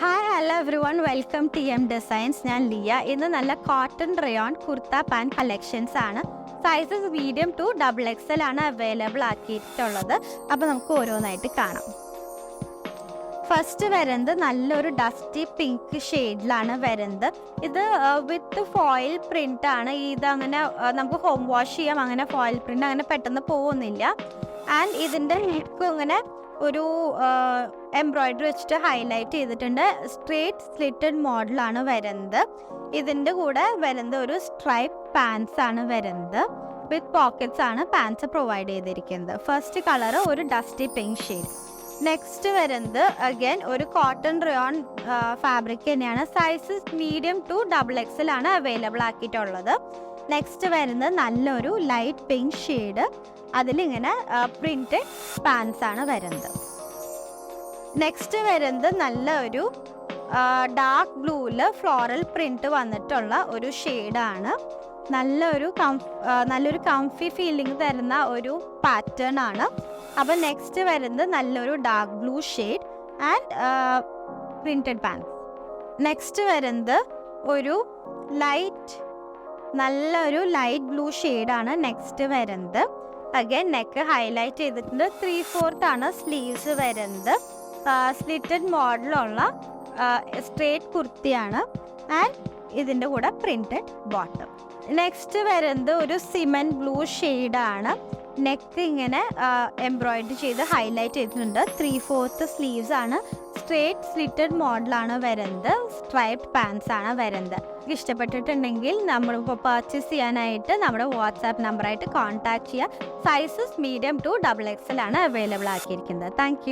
Hi hello every one welcome T M designs. ഞാൻ ലിയ. ഇന്ന് നല്ല cotton rayon kurta pant collections ആണ്. സൈസസ് മീഡിയം ടു XXL ആണ് available ആക്കിയിട്ടുള്ളത്. അപ്പോൾ നമുക്ക് ഓരോന്നായിട്ട് കാണാം. ഫസ്റ്റ് വരുന്നത് നല്ലൊരു ഡസ്റ്റി പിങ്ക് ഷെയ്ഡിലാണ് വരുന്നത്. ഇത് വിത്ത് ഫോയിൽ പ്രിൻ്റ് ആണ്. ഇതങ്ങനെ നമുക്ക് ഹോം വാഷ് ചെയ്യാം. അങ്ങനെ ഫോയിൽ പ്രിൻ്റ് അങ്ങനെ പെട്ടെന്ന് പോകുന്നില്ല. ആൻഡ് ഇതിൻ്റെ നെക്ക് ഇങ്ങനെ ഒരു എംബ്രോയിഡറി വെച്ചിട്ട് ഹൈലൈറ്റ് ചെയ്തിട്ടുണ്ട്. സ്ട്രേറ്റ് സ്ലിറ്റഡ് മോഡലാണ് വരുന്നത്. ഇതിൻ്റെ കൂടെ വരുന്നത് ഒരു സ്ട്രൈപ്പ് പാൻസ് ആണ് വരുന്നത്. വിത്ത് പോക്കറ്റ്സ് ആണ് പാൻസ് പ്രൊവൈഡ് ചെയ്തിരിക്കുന്നത്. ഫസ്റ്റ് കളർ ഒരു ഡസ്റ്റി പിങ്ക് ഷെയ്ഡ്. നെക്സ്റ്റ് വരുന്നത് അഗൈൻ ഒരു കോട്ടൺ റയോൺ ഫാബ്രിക് തന്നെയാണ്. സൈസസ് മീഡിയം ടു XXL ആണ് അവൈലബിൾ ആക്കിയിട്ടുള്ളത്. നെക്സ്റ്റ് വരുന്നത് നല്ലൊരു ലൈറ്റ് പിങ്ക് ഷെയ്ഡ്. അതിലിങ്ങനെ പ്രിന്റഡ് പാൻസ് ആണ് വരുന്നത്. നെക്സ്റ്റ് വരുന്നത് നല്ലൊരു ഡാർക്ക് ബ്ലൂവിൽ ഫ്ലോറൽ പ്രിന്റ് വന്നിട്ടുള്ള ഒരു ഷെയ്ഡാണ്. നല്ലൊരു കംഫി ഫീലിംഗ് തരുന്ന ഒരു പാറ്റേൺ ആണ്. അപ്പം നെക്സ്റ്റ് വരുന്നത് നല്ലൊരു dark blue shade and printed pants. Next വരുന്നത് ഒരു നല്ലൊരു ലൈറ്റ് ബ്ലൂ ഷെയ്ഡാണ് നെക്സ്റ്റ് വരുന്നത്. അഗൈൻ നെക്ക് ഹൈലൈറ്റ് ചെയ്തിട്ടുണ്ട്. 3/4 ആണ് സ്ലീവ്സ് വരുന്നത്. സ്ലിറ്റഡ് മോഡലുള്ള സ്ട്രേറ്റ് കുർത്തിയാണ് ആൻഡ് ഇതിൻ്റെ കൂടെ പ്രിന്റഡ് ബോട്ടം. നെക്സ്റ്റ് വരുന്നത് ഒരു സിമന്റ് ബ്ലൂ ഷെയ്ഡാണ്. നെക്ക് ഇങ്ങനെ എംബ്രോയിഡറി ചെയ്ത് ഹൈലൈറ്റ് ചെയ്തിട്ടുണ്ട്. 3/4 സ്ലീവ്സ് ആണ്. സ്ട്രേറ്റ് സ്ലിറ്റഡ് മോഡലാണ് വരുന്നത്. സ്ട്രൈപ്ഡ് പാൻസ് ആണ് വരുന്നത്. ഇഷ്ടപ്പെട്ടിട്ടുണ്ടെങ്കിൽ നമ്മൾ പർച്ചേസ് ചെയ്യാനായിട്ട് നമ്മുടെ വാട്സാപ്പ് നമ്പറായിട്ട് കോൺടാക്ട് ചെയ്യുക. സൈസസ് മീഡിയം ടു XXL ആണ് അവൈലബിൾ ആക്കിയിരിക്കുന്നത്. താങ്ക്